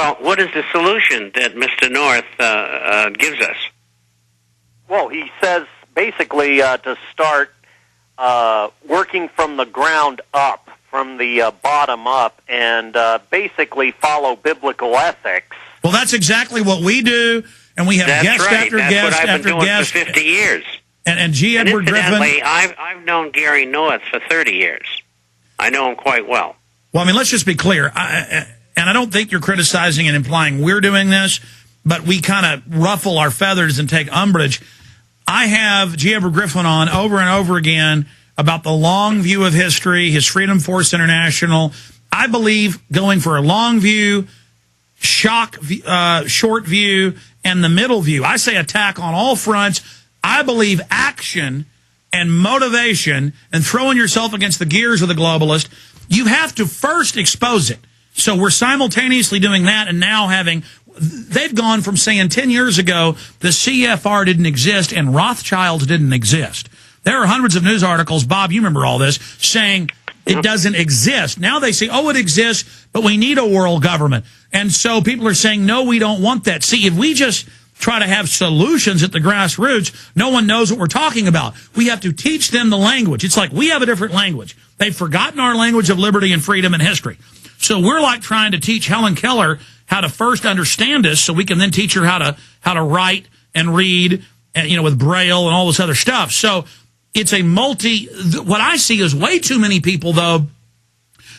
Well, what is the solution that Mr. North gives us? Well, he says basically to start working from the ground up, from the bottom up, and basically follow biblical ethics. Well, that's exactly what we do, and we have guest after That's guest what I've after been doing guest. for 50 years. And G. And Edward Griffin. I've known Gary North for 30 years. I know him quite well. Well, I mean, let's just be clear. And I don't think you're criticizing and implying we're doing this, but we kind of ruffle our feathers and take umbrage. I have G. Edward Griffin on over and over again about the long view of history, his Freedom Force International. I believe going for a long view, short view, and the middle view. I say attack on all fronts. I believe action and motivation and throwing yourself against the gears of the globalist, you have to first expose it. So we're simultaneously doing that and now they've gone from saying 10 years ago the CFR didn't exist and Rothschilds didn't exist. There are hundreds of news articles, Bob, you remember all this, saying it doesn't exist. Now they say, oh, it exists, but we need a world government. And so people are saying, no, we don't want that. See, if we just try to have solutions at the grassroots, no one knows what we're talking about. We have to teach them the language. It's like we have a different language. They've forgotten our language of liberty and freedom and history. So we're like trying to teach Helen Keller how to first understand us so we can then teach her how to write and read, and, with Braille and all this other stuff. So it's what I see is way too many people, though,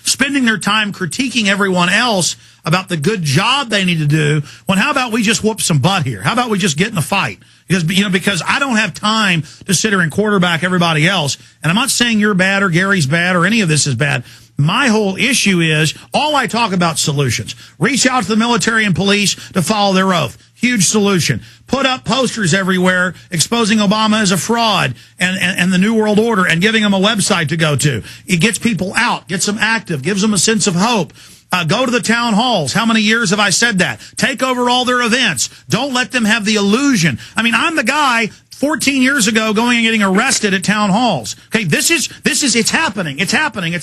spending their time critiquing everyone else about the good job they need to do, when how about we just whoop some butt here? How about we just get in a fight? Because I don't have time to sit here and quarterback everybody else. And I'm not saying you're bad or Gary's bad or any of this is bad. My whole issue is all I talk about solutions. Reach out to the military and police to follow their oath. Huge solution. Put up posters everywhere exposing Obama as a fraud and the New World Order and giving them a website to go to. It gets people out, gets them active, gives them a sense of hope. Go to the town halls. How many years have I said that? Take over all their events. Don't let them have the illusion. I mean, I'm the guy 14 years ago going and getting arrested at town halls. Okay, it's happening. It's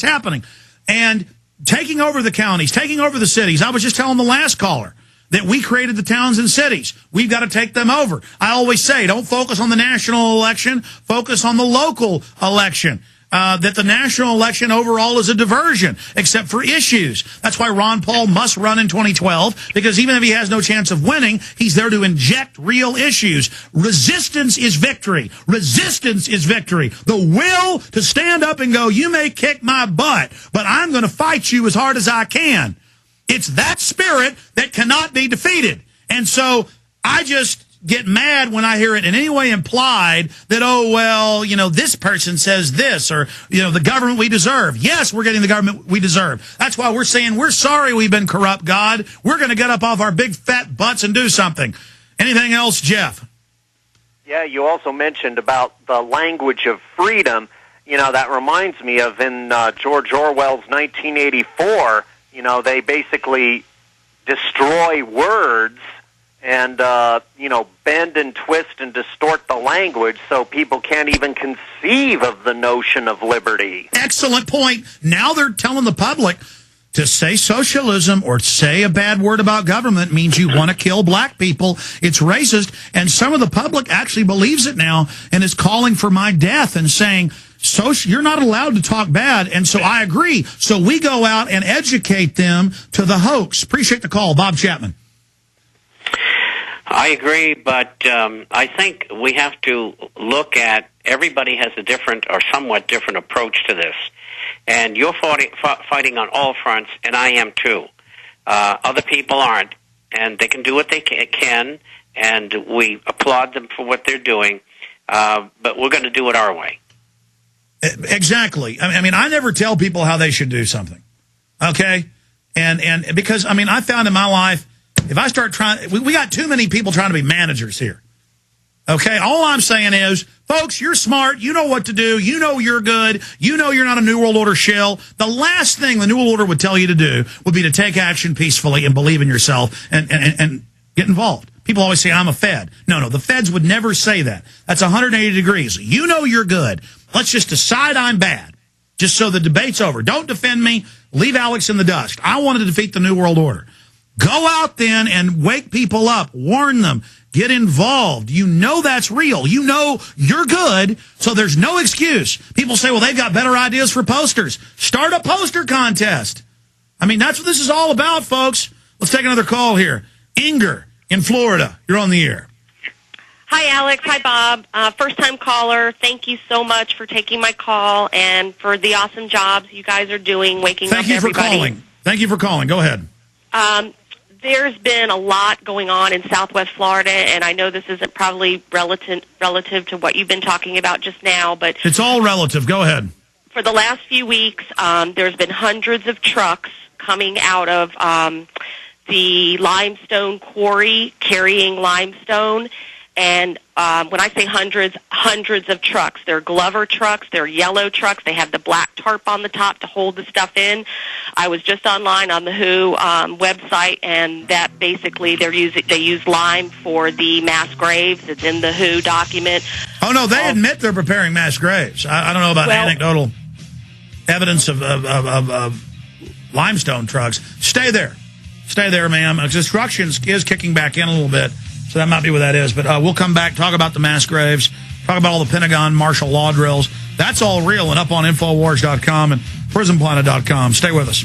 happening. And taking over the counties, taking over the cities. I was just telling the last caller that we created the towns and cities. We've got to take them over. I always say, don't focus on the national election, focus on the local election. That the national election overall is a diversion, except for issues. That's why Ron Paul must run in 2012, because even if he has no chance of winning, he's there to inject real issues. Resistance is victory. Resistance is victory. The will to stand up and go, you may kick my butt, but I'm going to fight you as hard as I can. It's that spirit that cannot be defeated. And so I just get mad when I hear it in any way implied that, oh, well, this person says this, or, the government we deserve. Yes, we're getting the government we deserve. That's why we're saying we're sorry we've been corrupt, God. We're going to get up off our big fat butts and do something. Anything else, Jeff? Yeah, you also mentioned about the language of freedom. That reminds me of in George Orwell's 1984, they basically destroy words and, bend and twist and distort the language so people can't even conceive of the notion of liberty. Excellent point. Now they're telling the public to say socialism or say a bad word about government means you want to kill black people. It's racist. And some of the public actually believes it now and is calling for my death and saying, you're not allowed to talk bad. And so I agree. So we go out and educate them to the hoax. Appreciate the call. Bob Chapman. I agree, but I think we have to look at everybody has a different or somewhat different approach to this. And you're fighting on all fronts, and I am too. Other people aren't, and they can do what they can, and we applaud them for what they're doing, but we're going to do it our way. Exactly. I mean, I never tell people how they should do something, okay? And because, I found in my life, if I start trying, we got too many people trying to be managers here. Okay, all I'm saying is, folks, you're smart. You know what to do. You know you're good. You know you're not a New World Order shill. The last thing the New World Order would tell you to do would be to take action peacefully and believe in yourself and get involved. People always say, I'm a Fed. No, the Feds would never say that. That's 180 degrees. You know you're good. Let's just decide I'm bad, just so the debate's over. Don't defend me. Leave Alex in the dust. I wanted to defeat the New World Order. Go out then and wake people up. Warn them. Get involved. You know that's real. You know you're good, so there's no excuse. People say, well, they've got better ideas for posters. Start a poster contest. I mean, that's what this is all about, folks. Let's take another call here. Inger in Florida. You're on the air. Hi, Alex. Hi, Bob. First-time caller. Thank you so much for taking my call and for the awesome jobs you guys are doing, waking up everybody. Thank you for calling. Go ahead. There's been a lot going on in Southwest Florida, and I know this isn't probably relative to what you've been talking about just now, but it's all relative. Go ahead. For the last few weeks, there's been hundreds of trucks coming out of the limestone quarry carrying limestone. And when I say hundreds of trucks. They're Glover trucks, they're yellow trucks, they have the black tarp on the top to hold the stuff in. I was just online on the WHO website, and that basically they use lime for the mass graves. It's in the WHO document. Oh, no, they admit they're preparing mass graves. I don't know about anecdotal evidence of limestone trucks. Stay there, ma'am. Construction is kicking back in a little bit. So that might be what that is. But we'll come back, talk about the mass graves, talk about all the Pentagon martial law drills. That's all real and up on Infowars.com and PrisonPlanet.com. Stay with us.